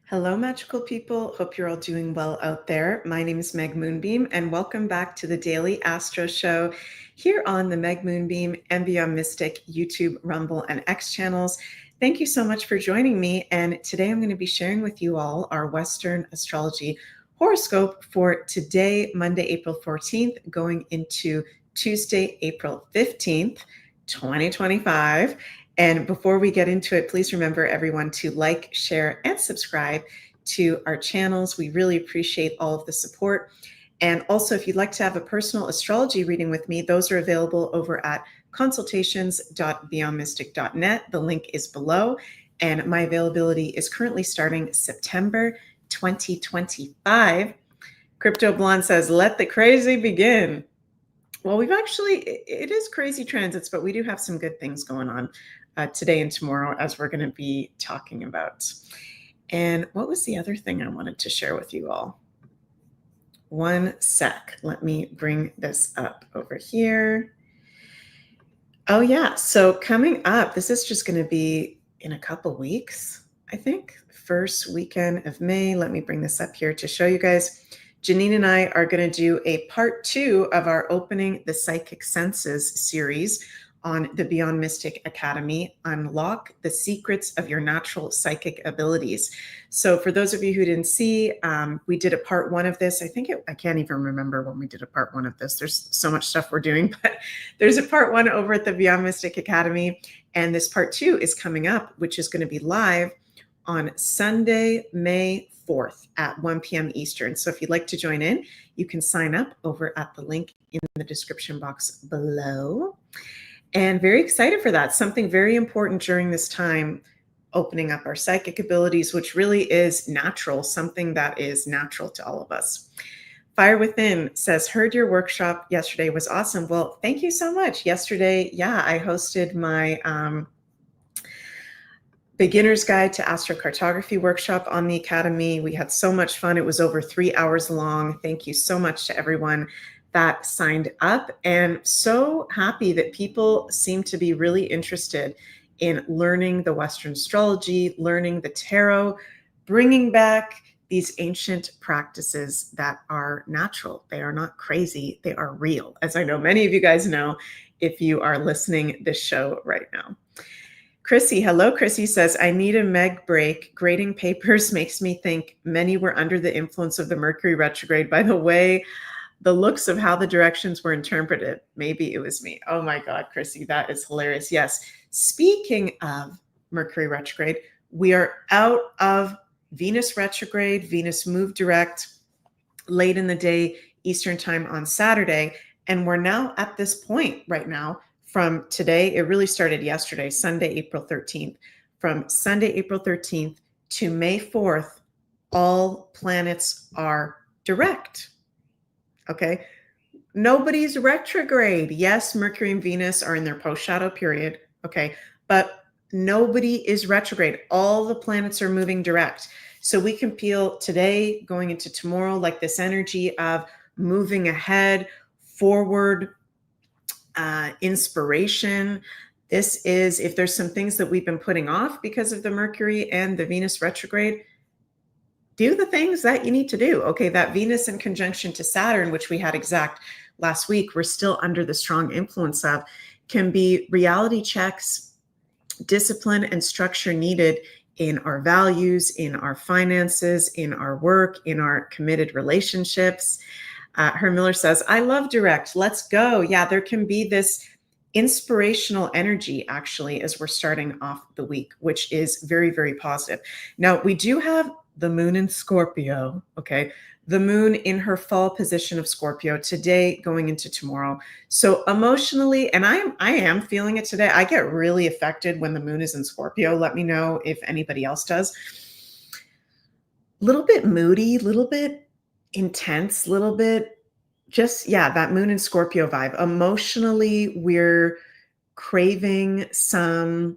Hello, magical people. Hope you're all doing well out there. My name is Meg Moonbeam, and welcome back to the Daily Astro Show here on the Meg Moonbeam and Beyond Mystic YouTube, Rumble, and X channels. Thank you so much for joining me. And today I'm going to be sharing with you all our Western astrology horoscope for today, Monday, April 14th, going into Tuesday, April 15th, 2025. And before we get into it, please remember everyone to like, share, and subscribe to our channels. We really appreciate all of the support. And also, if you'd like to have a personal astrology reading with me, those are available over at consultations.beyondmystic.net. The link is below. And my availability is currently starting September 2025. Crypto Blonde says, let the crazy begin. Well, it is crazy transits, but we do have some good things going on today and tomorrow, as we're going to be talking about. And what was the other thing I wanted to share with you all? One sec. Let me bring this up over here. Oh, yeah. So coming up, this is just going to be in a couple weeks, I think. First weekend of May. Let me bring this up here to show you guys. Janine and I are going to do a part 2 of our Opening the Psychic Senses series on the Beyond Mystic Academy, Unlock the Secrets of Your Natural Psychic Abilities. So for those of you who didn't see, we did a part 1 of this. I can't even remember when we did a part 1 of this. There's so much stuff we're doing, but there's a part 1 over at the Beyond Mystic Academy. And this part 2 is coming up, which is going to be live on Sunday, May 4th at 1 p.m. Eastern. So if you'd like to join in, you can sign up over at the link in the description box below. And very excited for that. Something very important during this time, opening up our psychic abilities, which really is natural, something that is natural to all of us. Fire Within says, heard your workshop yesterday was awesome. Well, thank you so much. Yesterday, I hosted my Beginner's Guide to Astrocartography workshop on the Academy. We had so much fun. It was over 3 hours long. Thank you so much to everyone that signed up, and so happy that people seem to be really interested in learning the Western astrology, learning the tarot, bringing back these ancient practices that are natural. They are not crazy. They are real, as I know many of you guys know if you are listening this show right now. Chrissy, hello. Chrissy says, I need a Meg break. Grading papers makes me think many were under the influence of the Mercury retrograde. By the way, the looks of how the directions were interpreted. Maybe it was me. Oh my God, Chrissy, that is hilarious. Yes. Speaking of Mercury retrograde, we are out of Venus retrograde. Venus moved direct late in the day, Eastern time on Saturday. And we're now at this point right now from today. It really started yesterday, Sunday, April 13th. From Sunday, April 13th to May 4th, all planets are direct. Okay. Nobody's retrograde. Yes, Mercury and Venus are in their post-shadow period. Okay. But nobody is retrograde. All the planets are moving direct. So we can feel today going into tomorrow, like this energy of moving ahead, forward, inspiration. This is, if there's some things that we've been putting off because of the Mercury and the Venus retrograde, do the things that you need to do. Okay, that Venus in conjunction to Saturn, which we had exact last week, we're still under the strong influence of, can be reality checks, discipline and structure needed in our values, in our finances, in our work, in our committed relationships. Her Miller says, I love direct. Let's go. Yeah, there can be this inspirational energy actually as we're starting off the week, which is very, very positive. Now, we do have the moon in Scorpio, okay? The moon in her fall position of Scorpio today going into tomorrow. So emotionally, and I am feeling it today. I get really affected when the moon is in Scorpio. Let me know if anybody else does. Little bit moody, little bit intense, little bit just, that moon in Scorpio vibe. Emotionally, we're craving some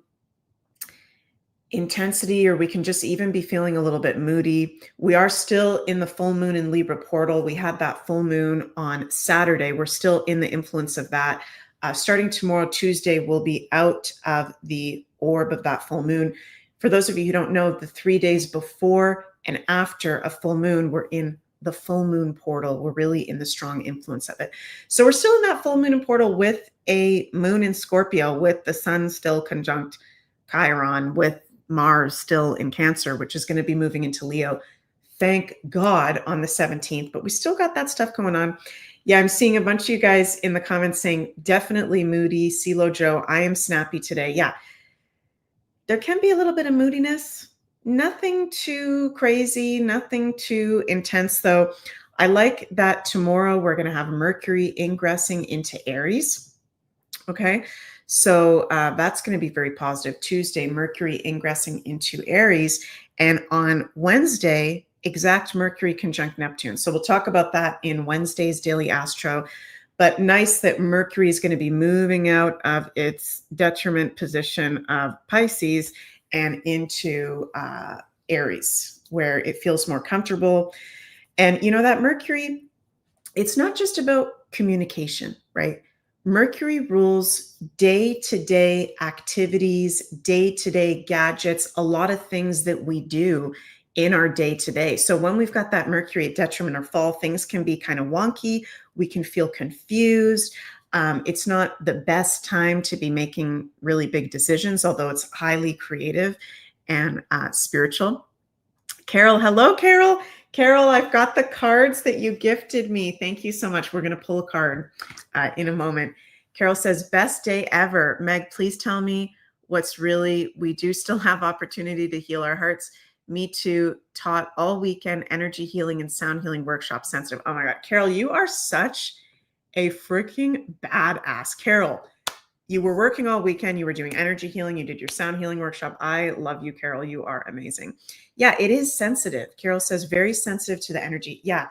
intensity, or we can just even be feeling a little bit moody. We are still in the full moon in Libra portal. We had that full moon on Saturday. We're still in the influence of that. Starting tomorrow, Tuesday, we'll be out of the orb of that full moon. For those of you who don't know, the 3 days before and after a full moon, we're in the full moon portal. We're really in the strong influence of it. So we're still in that full moon portal with a moon in Scorpio, with the sun still conjunct Chiron, with Mars still in Cancer, which is going to be moving into Leo. Thank God on the 17th, but we still got that stuff going on. Yeah, I'm seeing a bunch of you guys in the comments saying, definitely moody. CeeLo Joe, I am snappy today. Yeah, there can be a little bit of moodiness. Nothing too crazy, nothing too intense, though. I like that tomorrow we're going to have Mercury ingressing into Aries. Okay, so that's going to be very positive. Tuesday, Mercury ingressing into Aries. And on Wednesday, exact Mercury conjunct Neptune. So we'll talk about that in Wednesday's Daily Astro. But nice that Mercury is going to be moving out of its detriment position of Pisces and into Aries, where it feels more comfortable. And you know that Mercury, it's not just about communication, right? Mercury rules day-to-day activities, day-to-day gadgets, a lot of things that we do in our day-to-day. So when we've got that Mercury at detriment or fall, things can be kind of wonky. We can feel confused. It's not the best time to be making really big decisions, although it's highly creative and spiritual. Carol, hello, Carol. Carol, I've got the cards that you gifted me. Thank you so much. We're going to pull a card in a moment. Carol says, best day ever. Meg, please tell me we do still have opportunity to heal our hearts. Me too, taught all weekend energy healing and sound healing workshop sensitive. Oh my God, Carol, you are such a freaking badass. Carol, you were working all weekend. You were doing energy healing. You did your sound healing workshop. I love you, Carol. You are amazing. Yeah, it is sensitive. Carol says very sensitive to the energy. Yeah,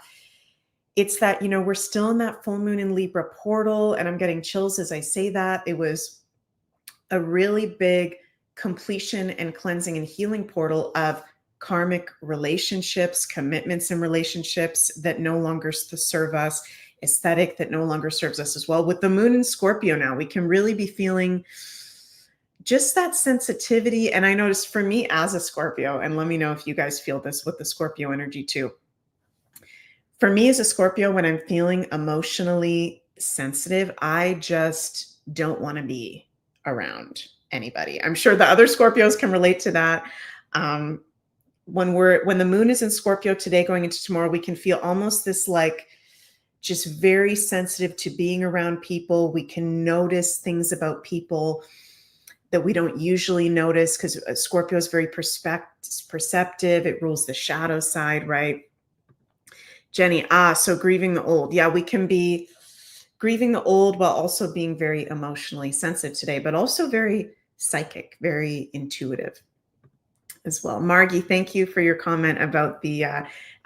it's that, we're still in that full moon in Libra portal, and I'm getting chills as I say that. It was a really big completion and cleansing and healing portal of karmic relationships, commitments and relationships that no longer serve us, aesthetic that no longer serves us as well. With the moon in Scorpio now, we can really be feeling just that sensitivity. And I noticed for me as a Scorpio, and let me know if you guys feel this with the Scorpio energy too. For me as a Scorpio, when I'm feeling emotionally sensitive, I just don't want to be around anybody. I'm sure the other Scorpios can relate to that. When the moon is in Scorpio today going into tomorrow, we can feel almost this just very sensitive to being around people. We can notice things about people that we don't usually notice because Scorpio is very perceptive. It rules the shadow side, right? Jenny, so grieving the old. Yeah, we can be grieving the old while also being very emotionally sensitive today, but also very psychic, very intuitive as well. Margie, thank you for your comment about the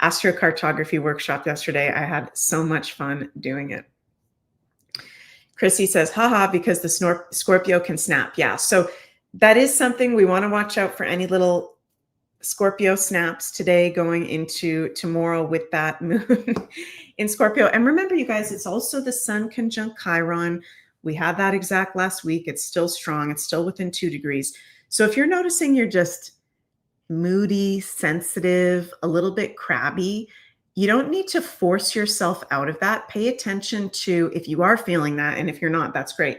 astrocartography workshop yesterday. I had so much fun doing it. Chrissy says, haha, because the Scorpio can snap. Yeah, so that is something we want to watch out for, any little Scorpio snaps today going into tomorrow with that moon in Scorpio. And remember, you guys, it's also the sun conjunct Chiron. We had that exact last week. It's still strong. It's still within 2 degrees. So if you're noticing you're just moody, sensitive, a little bit crabby, you don't need to force yourself out of that. Pay attention to if you are feeling that. And if you're not, that's great.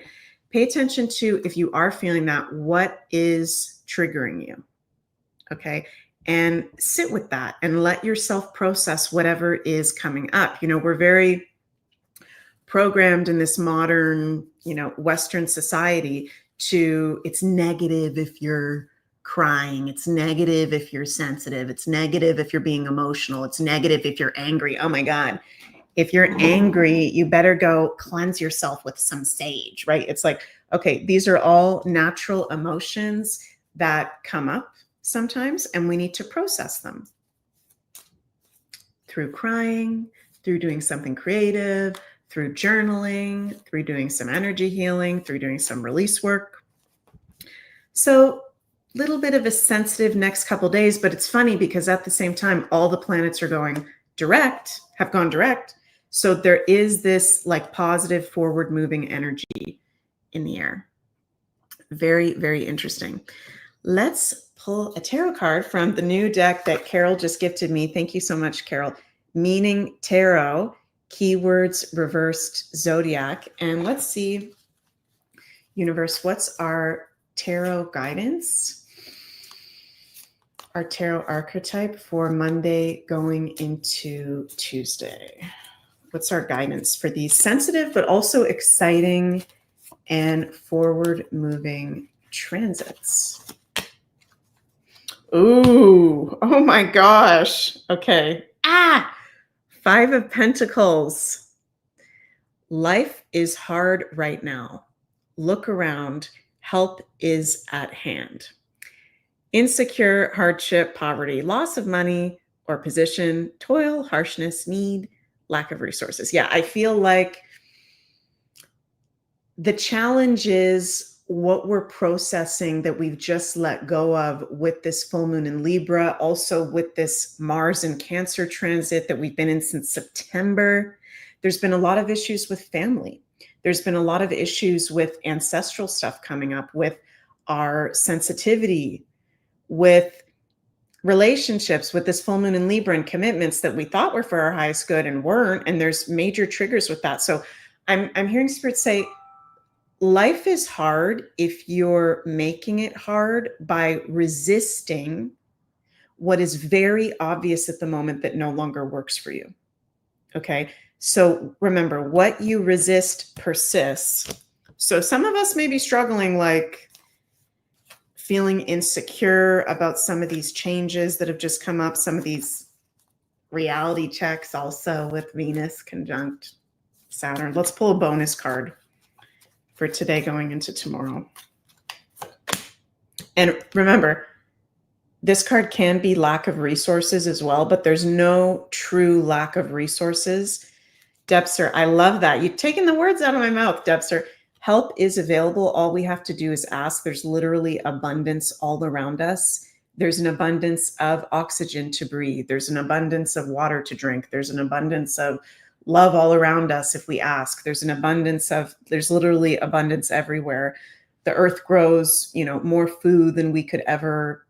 Pay attention to if you are feeling that, what is triggering you. Okay. And sit with that and let yourself process whatever is coming up. We're very programmed in this modern, Western society to, it's negative if you're crying. It's negative if you're sensitive. It's negative if you're being emotional. It's negative if you're angry. Oh my God. If you're angry, you better go cleanse yourself with some sage, right? It's like, okay, these are all natural emotions that come up sometimes, and we need to process them through crying, through doing something creative, through journaling, through doing some energy healing, through doing some release work. So little bit of a sensitive next couple days, but it's funny because at the same time, all the planets are going direct, have gone direct. So there is this positive forward moving energy in the air. Very, very interesting. Let's pull a tarot card from the new deck that Carol just gifted me. Thank you so much, Carol. Meaning Tarot, Keywords Reversed Zodiac. And let's see, universe, what's our tarot guidance? Our tarot archetype for Monday going into Tuesday. What's our guidance for these sensitive but also exciting and forward-moving transits? Ooh, oh my gosh. Okay. 5 of Pentacles. Life is hard right now. Look around. Help is at hand. Insecure, hardship, poverty, loss of money or position, toil, harshness, need, lack of resources. Yeah, I feel like the challenge is what we're processing that we've just let go of with this full moon in Libra, also with this Mars and Cancer transit that we've been in since September. There's been a lot of issues with family. There's been a lot of issues with ancestral stuff coming up, with our sensitivity, with relationships, with this full moon in Libra and commitments that we thought were for our highest good and weren't. And there's major triggers with that. So I'm hearing Spirit say, life is hard if you're making it hard by resisting what is very obvious at the moment that no longer works for you. Okay. So remember, what you resist persists. So some of us may be struggling, like feeling insecure about some of these changes that have just come up, some of these reality checks also with Venus conjunct Saturn. Let's pull a bonus card for today going into tomorrow. And remember, this card can be lack of resources as well, but there's no true lack of resources. Debster, I love that. You've taken the words out of my mouth, Debster. Help is available. All we have to do is ask. There's literally abundance all around us. There's an abundance of oxygen to breathe. There's an abundance of water to drink. There's an abundance of love all around us if we ask. There's literally abundance everywhere. The earth grows, more food than we could ever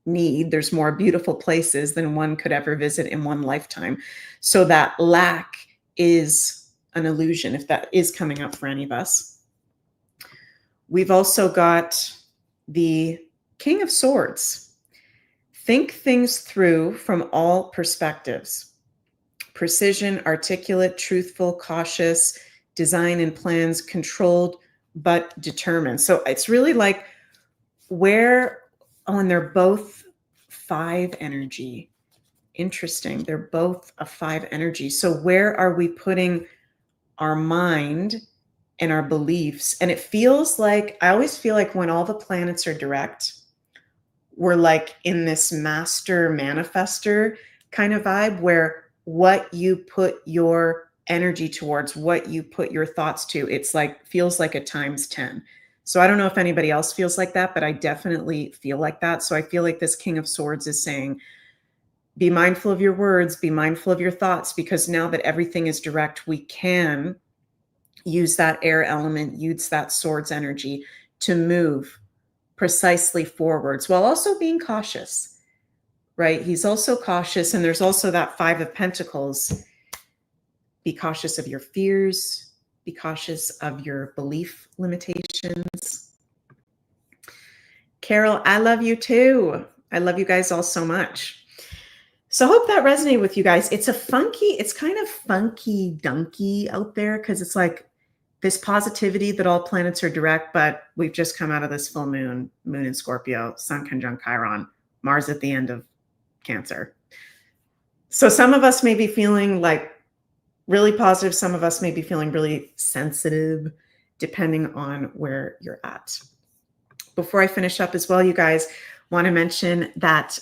need. There's more beautiful places than one could ever visit in one lifetime. So that lack is an illusion if that is coming up for any of us. We've also got the King of Swords. Think things through from all perspectives. Precision, articulate, truthful, cautious, design and plans, controlled, but determined. So it's really like and they're both 5 energy. Interesting. They're both a 5 energy. So where are we putting our mind and our beliefs? And it feels like, I always feel like when all the planets are direct, we're like in this master manifester kind of vibe where what you put your energy towards, what you put your thoughts to, it's like, feels like a times 10. So I don't know if anybody else feels like that, but I definitely feel like that. So I feel like this King of Swords is saying, be mindful of your words, be mindful of your thoughts, because now that everything is direct, we can use that air element, use that swords energy to move precisely forwards while also being cautious, right? He's also cautious. And there's also that 5 of Pentacles. Be cautious of your fears. Be cautious of your belief limitations. Carol, I love you too. I love you guys all so much. So I hope that resonated with you guys. It's kind of funky dunky out there because it's like this positivity that all planets are direct, but we've just come out of this full moon in Scorpio, Sun conjunct Chiron, Mars at the end of Cancer. So some of us may be feeling like really positive. Some of us may be feeling really sensitive, depending on where you're at. Before I finish up as well, you guys, want to mention that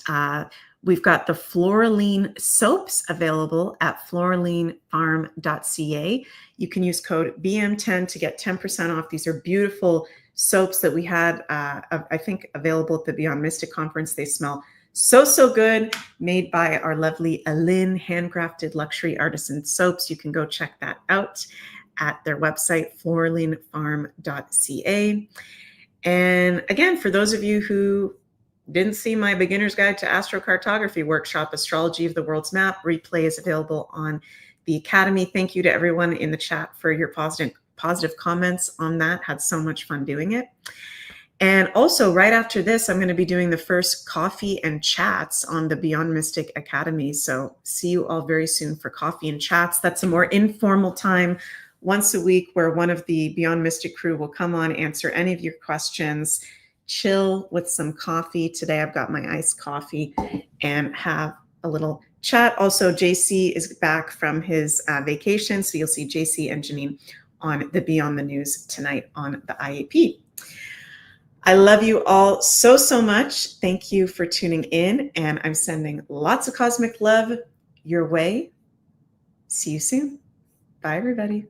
we've got the Floraline soaps available at floralinefarm.ca. You can use code BM10 to get 10% off. These are beautiful soaps that we had, I think, available at the Beyond Mystic conference. They smell so good, made by our lovely Alin, handcrafted luxury artisan soaps. You can go check that out at their website, floralinefarm.ca. And again, for those of you who Didn't see my beginner's guide to astrocartography workshop, Astrology of the World's Map. Replay is available on the Academy. Thank you to everyone in the chat for your positive comments on that. Had so much fun doing it. And also right after this, I'm going to be doing the first coffee and chats on the Beyond Mystic Academy. So see you all very soon for coffee and chats. That's a more informal time once a week where one of the Beyond Mystic crew will come on, answer any of your questions, chill with some coffee. Today I've got my iced coffee and have a little chat. Also, JC is back from his vacation. So you'll see JC and Janine on the Beyond the News tonight on the IAP. I love you all so, so much. Thank you for tuning in, and I'm sending lots of cosmic love your way. See you soon. Bye, everybody.